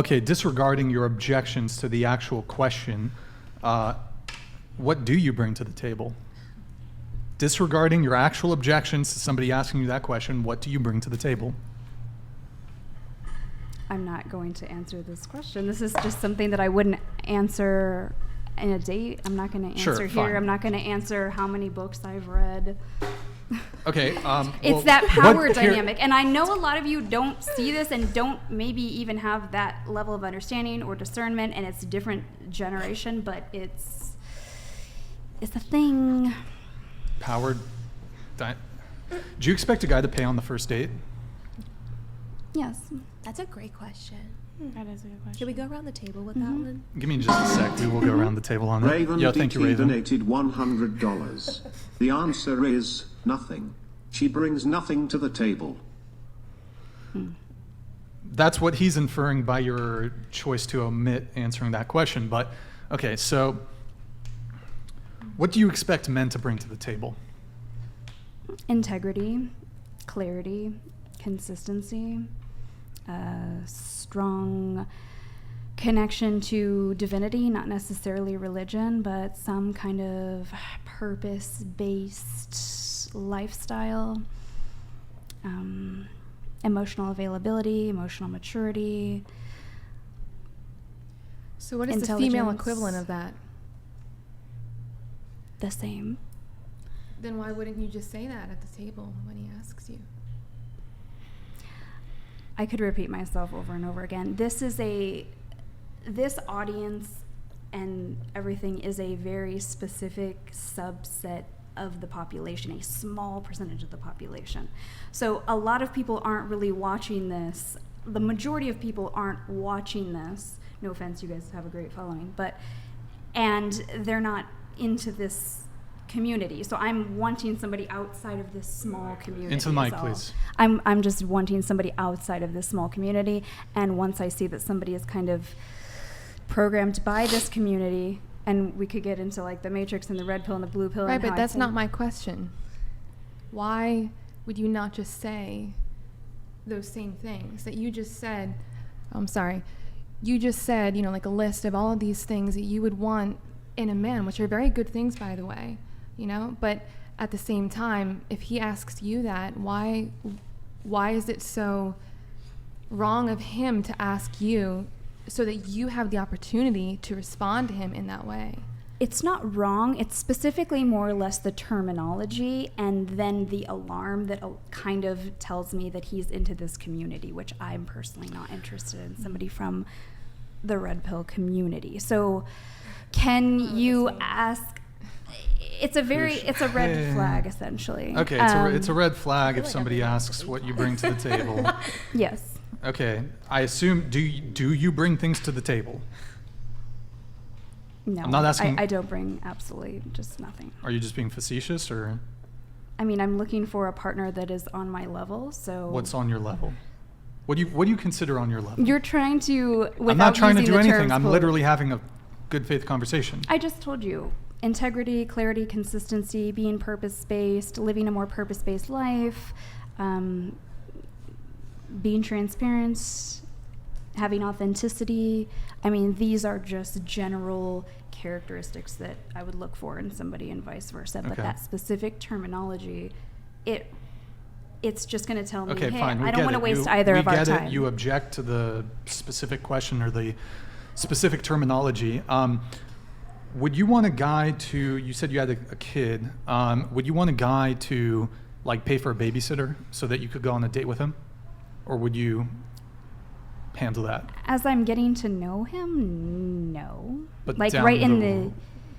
Okay, disregarding your objections to the actual question, what do you bring to the table? Disregarding your actual objections to somebody asking you that question, what do you bring to the table? I'm not going to answer this question. This is just something that I wouldn't answer in a date. I'm not going to answer here. Fine. I'm not going to answer how many books I've read. Okay. It's that power dynamic. And I know a lot of you don't see this and don't maybe even have that level of understanding or discernment, and it's a different generation, but it's a thing. Do you expect a guy to pay on the first date? Yes. That's a great question. That is a good question. Can we go around the table with that one? Give me just a sec. We will go around the table on that. Raven Thank you, Raven. donated $100. The answer is nothing. She brings nothing to the table. That's what he's inferring by your choice to omit answering that question. But, okay, so what do you expect men to bring to the table? Integrity, clarity, consistency, strong connection to divinity, not necessarily religion, but some kind of purpose-based lifestyle, emotional availability, emotional maturity. So what is the female equivalent of that? The same. Then why wouldn't you just say that at the table when he asks you? I could repeat myself over and over again. This audience and everything is a very specific subset of the population, a small percentage of the population. So a lot of people aren't really watching this. The majority of people aren't watching this. No offense, you guys have a great following, and they're not into this community. So I'm wanting somebody outside of this small community. Into the mic, please. I'm just wanting somebody outside of this small community, and once I see that somebody is kind of programmed by this community, and we could get into like the matrix and the red pill and the blue pill. Right, but that's not my question. Why would you not just say those same things that you just said? You just said, like a list of all of these things that you would want in a man, which are very good things, by the way, but at the same time, if he asks you that, why is it so wrong of him to ask you so that you have the opportunity to respond to him in that way? It's not wrong. It's specifically more or less the terminology and then the alarm that kind of tells me that he's into this community, which I'm personally not interested in, somebody from the red pill community. So can you ask? It's a red flag, essentially. Okay, it's a red flag if somebody asks what you bring to the table. Yes. Okay, I assume, do you bring things to the table? No, I'm not asking. I don't bring absolutely just nothing. Are you just being facetious, or? I mean, I'm looking for a partner that is on my level, so. What's on your level? What do you consider on your level? You're trying to, without I'm not trying to using do the anything. terms I'm literally having a good faith conversation. I just told you. Integrity, clarity, consistency, being purpose-based, living a more purpose-based life, being transparent, having authenticity. I mean, these are just general characteristics that I would look for in somebody and vice versa. But that specific terminology, it's just going to tell me, okay, hey, fine. I don't want to waste either of our time. We get it. You object to the specific question or the specific terminology. Would you want a guy to, you said you had a kid, would you want a guy to like pay for a babysitter so that you could go on a date with him? Or would you handle that? As I'm getting to know him, no. But like down right in the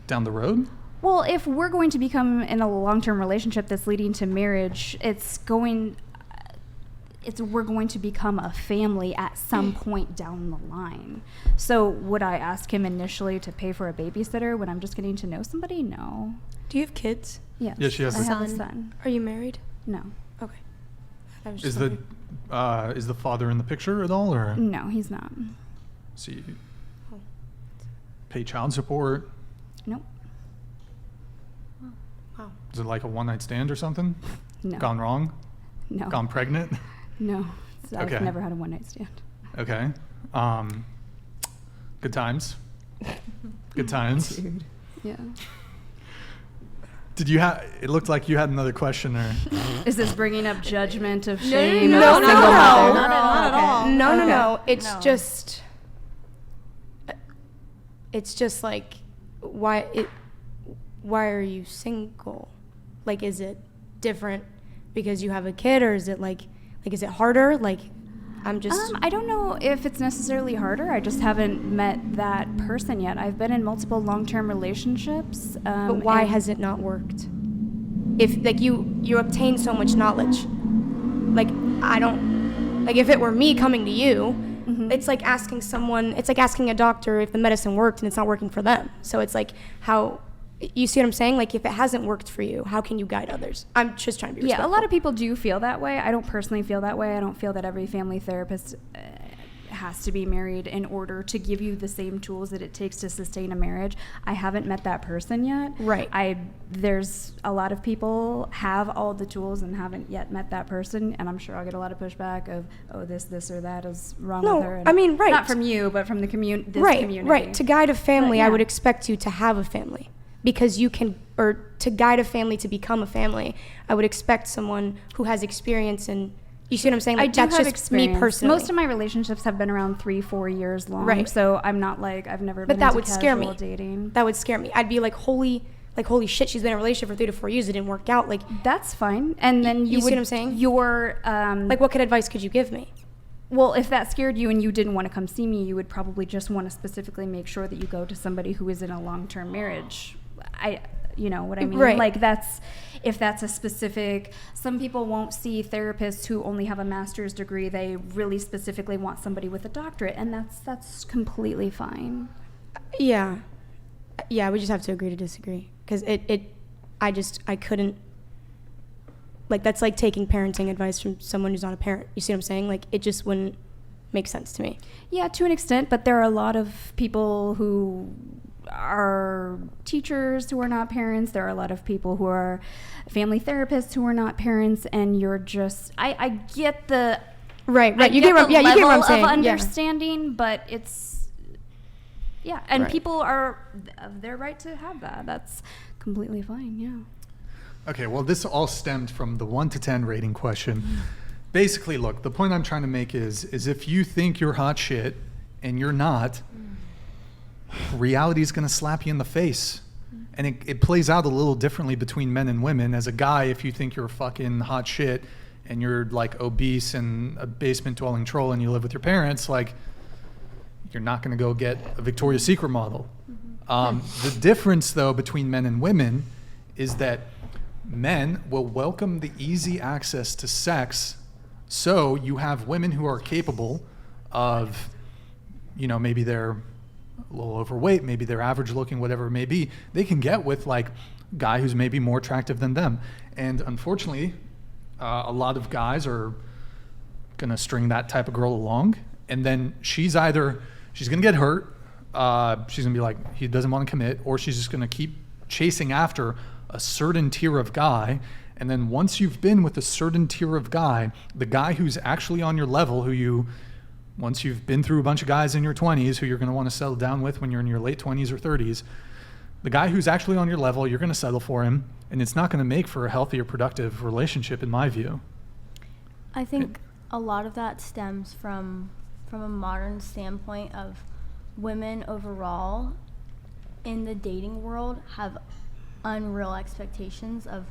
down the road? Well, if we're going to become in a long-term relationship that's leading to marriage, we're going to become a family at some point down the line. So would I ask him initially to pay for a babysitter when I'm just getting to know somebody? No. Do you have kids? Yes. Yeah, she has I have a son. Are you married? No. Okay. Is the father in the picture at all, or? No, he's not. So you pay child support? Nope. Wow. Is it like a one-night stand or something? No. Gone wrong? No. Gone pregnant? No. So Okay. I've never had a one-night stand. Okay. Good times. Good times. Yeah. Did you have? It looked like you had another question, or Is this bringing up judgment of shame? no, of no, single no, mother? not at all. No. It's No. just. It's just like, why are you single? Like, is it different because you have a kid, or is it like is it harder? Like, I'm just. I don't know if it's necessarily harder. I just haven't met that person yet. I've been in multiple long-term relationships. But why has it not worked? If like you obtain so much knowledge, like I don't, like if it were me coming to you, it's like asking someone, it's like asking a doctor if the medicine worked and it's not working for them. So it's like how, you see what I'm saying? Like if it hasn't worked for you, how can you guide others? I'm just trying to be Yeah, respectful. a lot of people do feel that way. I don't personally feel that way. I don't feel that every family therapist has to be married in order to give you the same tools that it takes to sustain a marriage. I haven't met that person yet. Right. There's a lot of people have all the tools and haven't yet met that person, and I'm sure I'll get a lot of pushback of, oh, this or that is wrong No, with her. And I mean, right. Not from you, but from the community. Right. To guide a family, But, I yeah. would expect you to have a family. Because you can, or to guide a family to become a family, I would expect someone who has experience and, you see what I'm saying? Like, I do that's have just experience. me personally. Most of my relationships have been around 3-4 years long. Right. So I'm not like, I've never But been that into would scare me. casual dating. That would scare me. I'd be like, holy shit, she's been in a relationship for 3 to 4 years, it didn't work out. Like, That's fine. And then You you see would, what I'm saying? Your, like what advice could you give me? well, if that scared you and you didn't want to come see me, you would probably just want to specifically make sure that you go to somebody who is in a long-term marriage. You know what I mean? Right. Like if that's a specific, some people won't see therapists who only have a master's degree. They really specifically want somebody with a doctorate, and that's completely fine. Yeah, we just have to agree to disagree. Because I couldn't, like, that's like taking parenting advice from someone who's not a parent. You see what I'm saying? Like, it just wouldn't make sense to me. Yeah, to an extent, but there are a lot of people who are teachers who are not parents. There are a lot of people who are family therapists who are not parents, and you're just, I get the Right. I You get get what, the yeah, you get what I'm level saying. of Yeah. understanding, but it's, yeah, and Right. people are of their right to have that. That's completely fine. Yeah. okay, well, this all stemmed from the 1 to 10 rating question. Basically, look, the point I'm trying to make is if you think you're hot shit and you're not, reality is going to slap you in the face. And it plays out a little differently between men and women. As a guy, if you think you're fucking hot shit and you're like obese and a basement dwelling troll and you live with your parents, like, you're not going to go get a Victoria's Secret model. The difference, though, between men and women is that men will welcome the easy access to sex. So you have women who are capable of, maybe they're a little overweight, maybe they're average looking, whatever it may be, they can get with like a guy who's maybe more attractive than them. And unfortunately, a lot of guys are gonna string that type of girl along, and then she's gonna get hurt, she's gonna be like, he doesn't want to commit, or she's just gonna keep chasing after a certain tier of guy. And then once you've been with a certain tier of guy, the guy who's actually on your level, once you've been through a bunch of guys in your 20s who you're going to want to settle down with when you're in your late 20s or 30s, the guy who's actually on your level, you're going to settle for him, and it's not going to make for a healthy or productive relationship, in my view. I think a lot of that stems from a modern standpoint of women overall in the dating world have unreal expectations of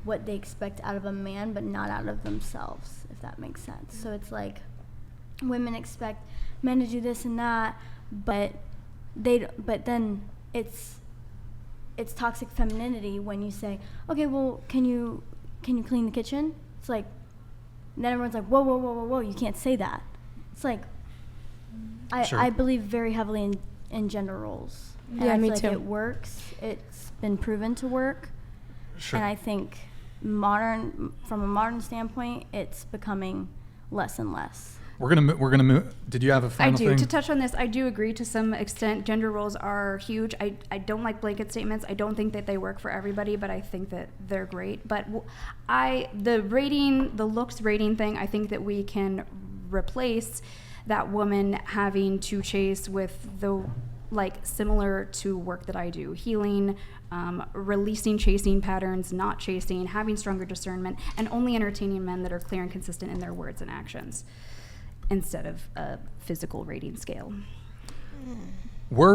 what they expect out of a man, but not out of themselves, if that makes sense. So it's like women expect men to do this and that, but then it's toxic femininity when you say, okay, well, can you clean the kitchen? It's like, then everyone's like, whoa, you can't say that. It's like, Sure. I believe very heavily in gender roles. And Yeah, I me feel too. like it works. It's been proven to work. Sure. And I think from a modern standpoint, it's becoming less and less. We're gonna move. Did you have a I final do. thing? To touch on this, I do agree to some extent. Gender roles are huge. I don't like blanket statements. I don't think that they work for everybody, but I think that they're great. But the looks rating thing, I think that we can replace that woman having to chase with the, like, similar to work that I do, healing, releasing chasing patterns, not chasing, having stronger discernment, and only entertaining men that are clear and consistent in their words and actions instead of a physical rating scale. Words